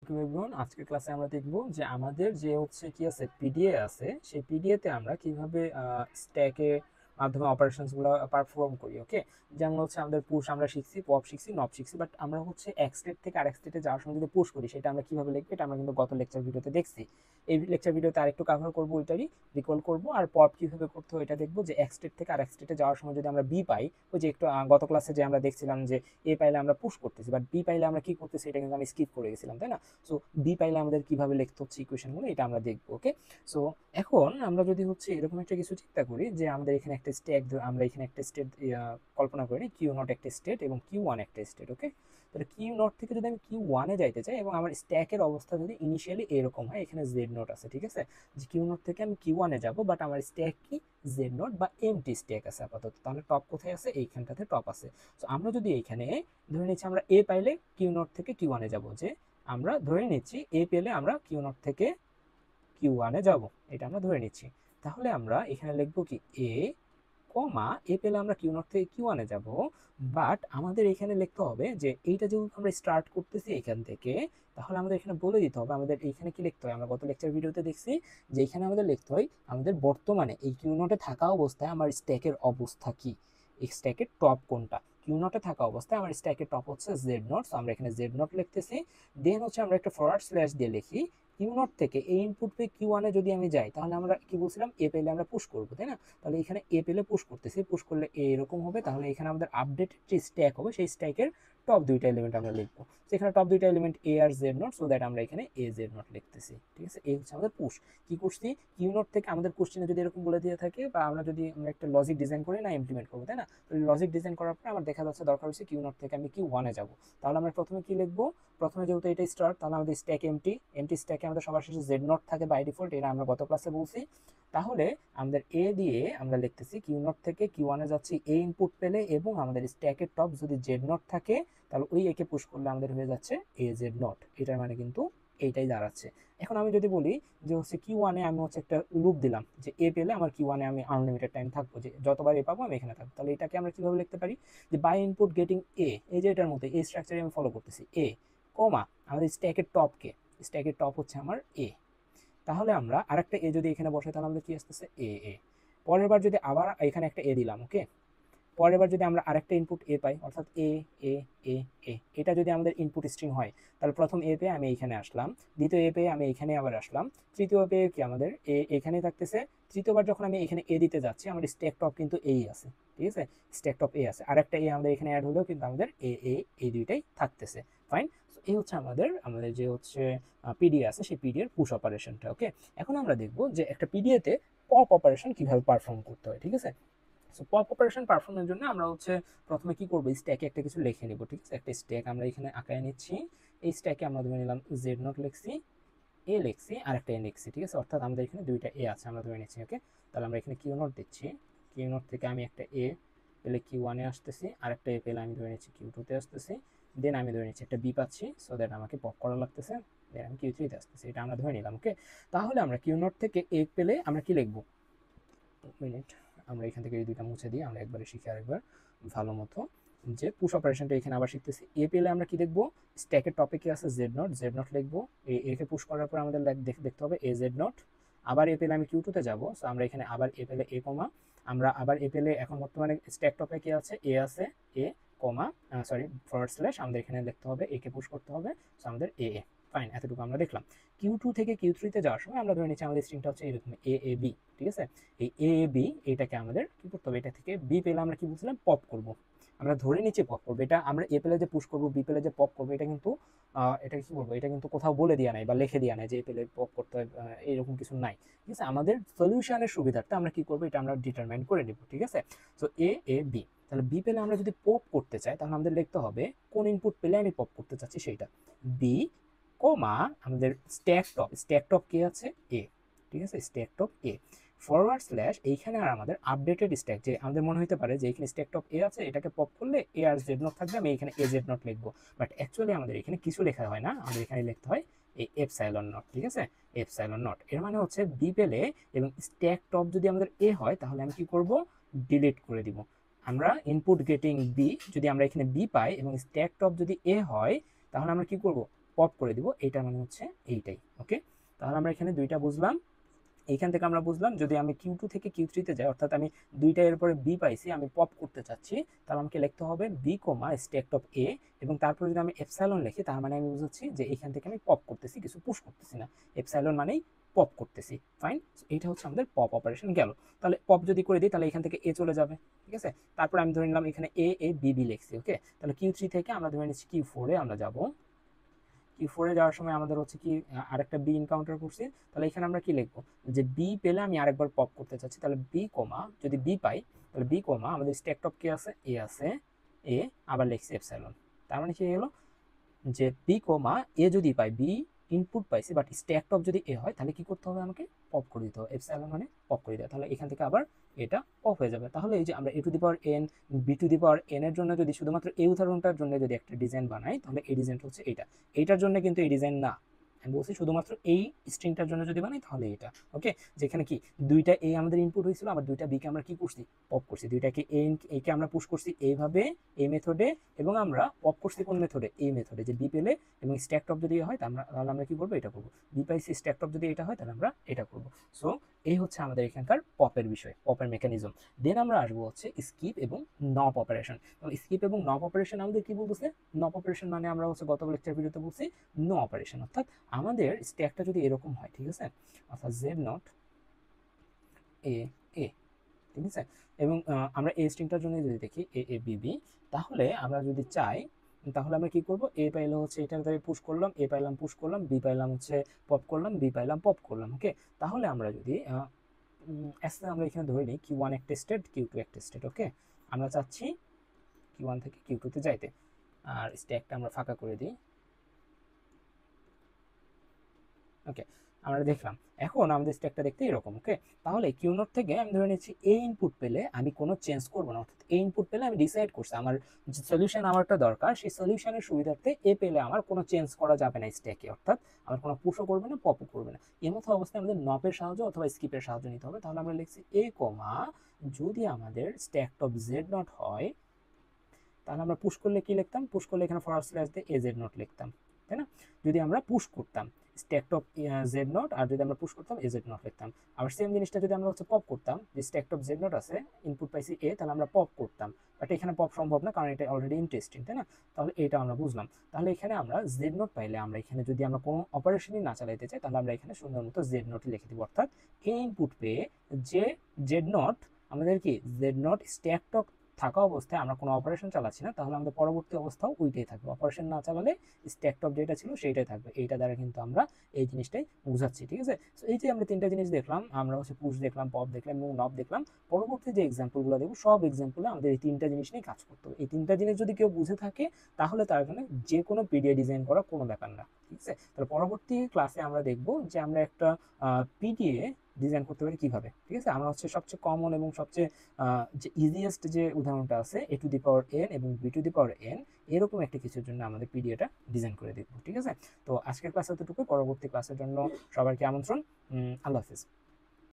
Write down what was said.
আলাইকুম এভরিওয়ান। আজকের ক্লাসে আমরা দেখব যে আমাদের যে হচ্ছে কি আছে পিডিএ আছে, সেই পিডিএ তে আমরা কিভাবে স্ট্যাকের মাধ্যমে অপারেশনস গুলো পারফর্ম করি। ওকে, যেমন হচ্ছে আমাদের পুশ আমরা শিখছি, পপ শিখছি, নপ শিখছি, বাট আমরা হচ্ছে এক স্টেট থেকে আরেক স্টেটে যাওয়ার সময় যদি পুশ করি সেটা আমরা কিভাবে লিখবো এটা আমরা কিন্তু গত লেকচার ভিডিওতে দেখছি। এই লেকচার ভিডিওতে আরেকটু কভার করবো, ওইটারই রিকল করবো। আর পপ কিভাবে করতে হয় এটা দেখবো, যে এক স্টেট থেকে আরেক স্টেটে যাওয়ার সময় যদি আমরা বি পাই, ওই যে একটু গত ক্লাসে যে আমরা দেখছিলাম যে এ পাইলে আমরা পুশ করতেছি, বাট বি পাইলে আমরা কি করতেছি এটা কিন্তু আমি স্কিপ করে গেছিলাম, তাই না? সো বি পাইলে আমাদের কিভাবে লিখতে হচ্ছে ইকুয়েশনগুলো এটা আমরা দেখবো। ওকে, সো এখন আমরা যদি হচ্ছে এরকম একটা কিছু চিন্তা করি যে আমাদের এখানে একটা স্টেট, আমরা এখানে একটা স্টেট কল্পনা করি, কিউ নট একটা স্টেট এবং কিউ ওয়ান একটা স্টেট। ওকে, তাহলে কিউ নট থেকে যদি আমি কিউ ওয়ানে যাইতে চাই এবং আমার স্ট্যাকের অবস্থা যদি ইনিশিয়ালি এরকম হয়, এখানে জেড নোট আছে, ঠিক আছে, যে কিউ নট থেকে আমি কিউ ওয়ানে যাবো, বাট আমার স্ট্যাক কি জেড নোট বা এমটি স্ট্যাক আছে আপাতত। তাহলে টপ কোথায় আছে? এইখানটাতে টপ আছে। সো আমরা যদি এইখানে ধরে নিচ্ছি আমরা এ পাইলে কিউ নট থেকে কিউ ওয়ানে যাবো, যে আমরা ধরে নিচ্ছি এ পেলে আমরা কিউ নট থেকে কিউ ওয়ানে যাব, এটা আমরা ধরে নিচ্ছি। তাহলে আমরা এখানে লিখবো কি এ কমা এ পেলে আমরা কিউ নট থেকে কিউ ওয়ানে যাব, বাট আমাদের এখানে লিখতে হবে যে এইটা যেহেতু আমরা স্টার্ট করতেছি এখান থেকে, তাহলে আমাদের এখানে বলে দিতে হবে আমাদের এইখানে কি লিখতে হয়। আমরা গত লেকচার ভিডিওতে দেখছি যে এখানে আমাদের লিখতে হয় আমাদের বর্তমানে এই কিউ নটে থাকা অবস্থায় আমার স্ট্যাকের অবস্থা কি, এই স্ট্যাকের টপ কোনটা। কিউ নটে থাকা অবস্থায় আমার স্ট্যাকের টপ হচ্ছে জেড নট, আমরা এখানে জেড নট লিখতেছি। দেন হচ্ছে আমরা একটা ফরওয়ার্ড স্ল্যাশ দিয়ে লিখি কিউ নট থেকে এই ইনপুট পে কিউ ওয়ানে যদি আমি যাই, তাহলে আমরা কি বলছিলাম এ পেলে আমরা পুশ করবো, তাই না? তাহলে এখানে এ পেলে পুশ করতেছি, পুশ করলে এরকম হবে। তাহলে এখানে আমাদের আপডেটেড যে স্ট্যাক হবে সেই স্ট্যাকের টপ দুইটা এলিমেন্ট আমরা লিখবো। তো এখানে টপ দুইটা এলিমেন্ট এ আর জেড নট, সো দ্যাট আমরা এখানে এ জেড নট লিখতেছি, ঠিক আছে। এই হচ্ছে আমাদের পুশ। কি করছি, কিউ নট থেকে আমাদের কোশ্চেনে যদি এরকম বলে দিয়ে থাকে, বা আমরা যদি আমরা একটা লজিক ডিজাইন করি না ইমপ্লিমেন্ট করবো, তাই না? তো লজিক ডিজাইন করার পর আমার দেখা যাচ্ছে দরকার হচ্ছে কিউ নট থেকে আমি কিউ ওয়ানে যাবো। তাহলে আমরা প্রথমে কি লিখবো, প্রথমে যেহেতু এটা স্টার্ট, তাহলে আমাদের স্ট্যাক এমটি, এমটি স্ট্যাকে আমাদের সবার শেষে জেড নট থাকে বাই ডিফল্ট, এটা আমরা গত ক্লাসে বলছি। তাহলে আমাদের এ দিয়ে আমরা লিখতেছি কিউ নট থেকে কিউ ওয়ানে যাচ্ছি এ ইনপুট পেলে, এবং আমাদের স্ট্যাকের টপ যদি জেড নট থাকে তাহলে ওই একে পুশ করলে আমাদের হয়ে যাচ্ছে এ জেড নট। এটার মানে কিন্তু এইটাই দাঁড়াচ্ছে। এখন আমি যদি বলি যে হচ্ছে কিউ ওয়ানে আমি হচ্ছে একটা লুপ দিলাম যে এ পেলে আমার কিউ ওয়ানে আমি আনলিমিটেড টাইম থাকবো, যে যতবার এ পাবো আমি এখানে থাকবো, তাহলে এটাকে আমরা কিভাবে লিখতে পারি, যে বাই ইনপুট গেটিং এ, এই যে এটার মধ্যে এই স্ট্রাকচারে আমি ফলো করতেছি এ কমা আমাদের স্ট্যাকের টপকে, স্ট্যাকের টপ হচ্ছে আমার এ। তাহলে আমরা আরেকটা এ যদি এখানে বসাই তাহলে আমাদের কি আসতেছে এ এ। পরের বার যদি আবার এখানে একটা এ দিলাম, ওকে, পরের বার যদি আমরা আরেকটা ইনপুট এ পাই, অর্থাৎ এ এ এ এ, এটা যদি আমাদের ইনপুট স্ট্রিং হয়, তাহলে প্রথম এ পেয়ে আমি এইখানে আসলাম, দ্বিতীয় এ পেয়ে আমি এখানে আবার আসলাম, তৃতীয় পেয়ে কি আমাদের এ এখানে থাকতেছে। তৃতীয়বার যখন আমি এখানে এ দিতে যাচ্ছি, আমার স্ট্যাক টপ কিন্তু এই আছে, ঠিক আছে, স্ট্যাক টপ এ আছে, আরেকটা এ আমাদের এখানে অ্যাড হলেও কিন্তু আমাদের এ এ এই দুইটাই থাকতেছে। ফাইন, এই হচ্ছে আমাদের আমাদের যে হচ্ছে পিডি আছে সেই পিডি এর পুশ অপারেশনটা। ওকে, এখন আমরা দেখবো যে একটা পিডিএতে পপ অপারেশন কিভাবে পারফর্ম করতে হয়, ঠিক আছে। সো পপ অপারেশন পারফর্মের জন্য আমরা হচ্ছে প্রথমে কি করবো, স্ট্যাকে একটা কিছু লিখে নিব, ঠিক আছে। একটা স্ট্যাক আমরা এখানে আঁকায় নিচ্ছি, এই স্ট্যাকে আমরা ধরে নিলাম জেড নট লিখছি, এ লিখছি, আর একটা এ লিখছি, ঠিক আছে, অর্থাৎ আমাদের এখানে দুইটা এ আছে আমরা ধরে নিচ্ছি। ওকে, তাহলে আমরা এখানে কিউ নট দিচ্ছি, কিউ নট থেকে আমি একটা এ পেলে কিউ ওয়ানে আসতেছি, আর একটা এ পেলে আমি ধরে নিচ্ছি কিউ টুতে আসতেছি, দেন আমি ধরে নিচ্ছি একটা বি পাচ্ছি, সো দ্যাট আমাকে পপ করা লাগতেছে, দেন আমি কিউ থ্রিতে আসতেছি, এটা আমরা ধরে নিলাম। ওকে, তাহলে আমরা কিউ নট থেকে এ পেলে আমরা কি লিখবো, মিনিট, আমরা এখান থেকে এই দুইটা মুছে দিই, আমরা একবারে শিখি আরেকবার ভালো মতো, যে পুশ অপারেশনটা এখানে আবার শিখতেছি। এ পেলে আমরা কি দেখবো, স্ট্যাকের টপিকে আছে জেড নট, জেড নট লিখবো, একে পুশ করার পর আমাদের দেখতে হবে এ জেড নট। আবার এ পেলে আমি কিউ টুতে যাবো, সো আমরা এখানে আবার এ পেলে এ কমা, আমরা আবার এ পেলে এখন বর্তমানে স্ট্যাক টপে কি আছে, এ আছে, এ কমা সরি ফরওয়ার্ড স্ল্যাশ, আমাদের এখানে লিখতে হবে একে পুশ করতে হবে, সো আমাদের এ এ। ফাইন, এতটুকু আমরা দেখলাম। কিউ টু থেকে কিউ থ্রিতে যাওয়ার সময় আমরা ধরে নিচ্ছি আমাদের স্ট্রিংটা হচ্ছে এরকম এ এ বি, ঠিক আছে। এই এ বি এটাকে আমাদের কি করতে হবে, এটা থেকে বি পেলে আমরা কি বলছিলাম পপ করব, আমরা ধরে নিচে পপ করবো। এটা আমরা এ পেলে যে পুশ করবো, বি পেলে যে পপ করবো, এটা কিন্তু এটা কি বলবো, এটা কিন্তু কোথাও বলে দেওয়া নাই বা লিখে দেওয়া নাই যে এ পেলে পপ করতে হয়, এরকম কিছু নাই, ঠিক আছে। আমাদের সলিউশনের সুবিধার্থে আমরা কি করবো, এটা আমরা ডিটারমাইন করে নিব, ঠিক আছে। সো এ এ বি, তাহলে বি পেলে আমরা যদি পপ করতে চাই তাহলে আমাদের লিখতে হবে কোন ইনপুট পেলে আমি পপ করতে চাচ্ছি সেইটা, বি কমা আমাদের স্ট্যাক টপ, স্ট্যাক টপ কে আছে এ, ঠিক আছে, স্ট্যাক টপ এ ফরওয়ার্ড স্ল্যাশ, এইখানে আর আমাদের আপডেটেড স্ট্যাক, যে আমাদের মনে হতে পারে যে এখানে স্ট্যাক টপ এ আছে, এটাকে পপ করলে এ আর জেড নট থাকবে, আমি এখানে এ জেড নট লিখবো, বাট অ্যাকচুয়ালি আমাদের এখানে কিছু লেখা হয় না, আমাদের এখানে লিখতে হয় এই এপসাইলন নট, ঠিক আছে, এপসাইলন নট। এর মানে হচ্ছে বি পেলে এবং স্ট্যাক টপ যদি আমাদের এ হয় তাহলে আমি কি করব, ডিলিট করে দিব। আমরা ইনপুট গেটিং বি, যদি আমরা এখানে বি পাই এবং স্ট্যাক টপ যদি এ হয় তাহলে আমরা কি করব, পপ করে দিব, এইটা মানে হচ্ছে এইটাই। ওকে, তাহলে আমরা এখানে দুইটা বুঝলাম। এইখান থেকে আমরা বুঝলাম যদি আমি Q2 থেকে Q3 তে যাই, অর্থাৎ আমি দুইটা এর পরে বি পাইছি, আমি পপ করতে চাচ্ছি, তাহলে আমাকে লিখতে হবে বি কমা স্ট্যাকড অফ এ, এবং তারপর যদি আমি এপসাইলন লিখি তার মানে আমি বুঝাচ্ছি যে এখান থেকে আমি পপ করতেছি, কিছু পুশ করতেছি না। এপসাইলন মানেই পপ করতেছি। ফাইন, এইটা হচ্ছে আমাদের পপ অপারেশন গেল। তাহলে পপ যদি করে দিই তাহলে এখান থেকে এ চলে যাবে, ঠিক আছে। তারপর আমি ধরে নিলাম এখানে এ এ বি বি লিখছি। ওকে, তাহলে Q3 থেকে আমরা ধরে নিচ্ছি Q4 এ আমরা যাব। Q4 এ যাওয়ার সময় আমাদের হচ্ছে কি আরেকটা বি এনকাউন্টার করছি, তাহলে এখানে আমরা কি লিখবো যে বি পেলে আমি আরেকবার পপ করতে চাচ্ছি, তাহলে বি কমা যদি বি পাই তাহলে বি কমা আমাদের স্ট্যাক টপ কি আছে, এ আছে, এ আবার লিখছি এপসাইলন। তার মানে কি হলো যে বি কমা এ যদি পাই, বি ইনপুট পাইছি বাট স্ট্যাক টপ যদি এ হয় তাহলে কি করতে হবে, আমাকে পপ করে দিতে হবে। এপসাইলন মানে পপ করে দেওয়া, তাহলে এখান থেকে আবার এটা অফ হয়ে যাবে। তাহলে এই যে আমরা A to the power n B to the power n এর জন্য যদি শুধুমাত্র এই উদাহরণটার জন্য যদি একটা ডিজাইন বানাই, তাহলে এই ডিজাইনটা হচ্ছে এটা। এইটার জন্য কিন্তু এই ডিজাইন না, আমি বলছি শুধুমাত্র এই স্ট্রিংটার জন্য যদি বানাই তাহলে এটা। ওকে, যেখানে কি দুইটা এ আমাদের ইনপুট হয়েছিল, আবার দুইটা বিকে আমরা কি করছি, পপ করছি। দুইটাকে একে আমরা পুশ করছি এইভাবে এই মেথডে, এবং আমরা পপ করছি কোন মেথডে, এই মেথডে, যে বি পেলে এবং স্ট্যাক টপ যদি হয় তাহলে আমরা কি করবো, এটা করবো। বি পাইছি স্ট্যাক টপ যদি এটা হয় তাহলে আমরা এটা করবো। সো এই হচ্ছে আমাদের এখানকার পপের বিষয়, পপের মেকানিজম। দেন আমরা আসবো হচ্ছে স্কিপ এবং নপ অপারেশন। স্কিপ এবং নপ অপারেশন আমাদের কি বলতেছে, নপ অপারেশন মানে আমরা হচ্ছে গত লেকচার ভিডিওতে বলছি নো অপারেশন, অর্থাৎ আমাদের স্ট্যাকটা যদি এরকম হয়, ঠিক আছে, অর্থাৎ জেড নট এ এ, ঠিক আছে, এবং আমরা এই স্ট্রিংটার জন্য যদি দেখি এ এ বি বি, তাহলে আমরা যদি চাই তাহলে আমরা কি করব, এ পাইলে হচ্ছে এটাতে পুশ করলাম, এ পাইলাম পুশ করলাম, বি পাইলাম হচ্ছে পপ করলাম, বি পাইলাম পপ করলাম। ওকে, তাহলে আমরা যদি আমরা এখানে ধরে নিই Q1 এক টেস্টেড, Q2 এক টেস্টেড। ওকে, আমরা চাচ্ছি Q1 থেকে Q2 তে যাইতে, আর স্ট্যাকটা আমরা ফাঁকা করে দিই। ওকে, আমরা দেখলাম এখন আমাদের স্ট্যাকটা দেখতে এরকম। ওকে, তাহলে কিউ নোট থেকে আমি ধরে নিচ্ছি এ ইনপুট পেলে আমি কোনো চেঞ্জ করবো না, অর্থাৎ এ ইনপুট পেলে আমি ডিসাইড করছি আমার যে সলিউশন আমারটা দরকার, সেই সলিউশনের সুবিধার্থে এ পেলে আমার কোনো চেঞ্জ করা যাবে না স্ট্যাকে, অর্থাৎ আমার কোনো পুশও করবে না, পপও করবে না। এর মতো অবস্থায় আমাদের নপের সাহায্য অথবা স্কিপের সাহায্য নিতে হবে। তাহলে আমরা লিখছি এ কমা যদি আমাদের স্ট্যাক টপ জেড নট হয়, তাহলে আমরা পুশ করলে কি লিখতাম, পুশ করলে এখানে ফরওয়ার্ড স্ল্যাশ দিয়ে এ জেড নট লিখতাম, তাই না। যদি আমরা পুশ করতাম স্ট্যাক টপ জেড নট, আর যদি আমরা পুশ করতাম এ জেড নট লিখতাম। আবার সেম জিনিসটা যদি আমরা হচ্ছে পপ করতাম, যে স্ট্যাক টপ জেড নট আছে, ইনপুট পাইছি এ, তাহলে আমরা পপ করতাম, বাট এখানে পপ সম্ভব না কারণ এটা অলরেডি ইন্টারেস্টিং, তাই না। তাহলে এটা আমরা বুঝলাম। তাহলে এখানে আমরা জেড নট পাইলে আমরা এখানে যদি আমরা কোনো অপারেশনই না চালাইতে চাই, তাহলে আমরা এখানে সুন্দর মতো জেড নটই লিখে দিব, অর্থাৎ এ ইনপুট পেয়ে যে জেড নট আমাদের কি জেড নট স্ট্যাক টপ থাকা অবস্থায় আমরা কোনো অপারেশন চালাচ্ছি না, তাহলে আমাদের পরবর্তী অবস্থাও ওইটাই থাকবে। অপারেশন না চালালে স্ট্যাক টপ যেটা ছিল সেইটাই থাকবে। এইটা দ্বারা কিন্তু আমরা এই জিনিসটাই বুঝাচ্ছি, ঠিক আছে। সো এই যে আমরা তিনটা জিনিস দেখলাম, আমরা হচ্ছে পুশ দেখলাম, পপ দেখলাম এবং নব দেখলাম। পরবর্তী যে এক্সাম্পলগুলো দেখবো সব এক্সাম্পলে আমাদের এই তিনটা জিনিস নিয়ে কাজ করতে হবে। এই তিনটা জিনিস যদি কেউ বুঝে থাকে তাহলে তার জন্য যে কোনো পিডিএ ডিজাইন করা কোনো ব্যাপার না, ঠিক আছে। তাহলে পরবর্তী ক্লাসে আমরা দেখবো যে আমরা একটা পিডিএ ডিজাইন করতে পারি কিভাবে, ঠিক আছে। আমরা হচ্ছে সবচেয়ে কমন এবং সবচেয়ে যে ইজিয়েস্ট যে উদাহরণটা আছে A to the power N এবং B to the power N, এরকম একটা কিছুর জন্য আমাদের পিডিএটা ডিজাইন করে দেখবো, ঠিক আছে। তো আজকের ক্লাস এতটুকু, পরবর্তী ক্লাসের জন্য সবাইকে আমন্ত্রণ। আল্লাহ হাফিজ।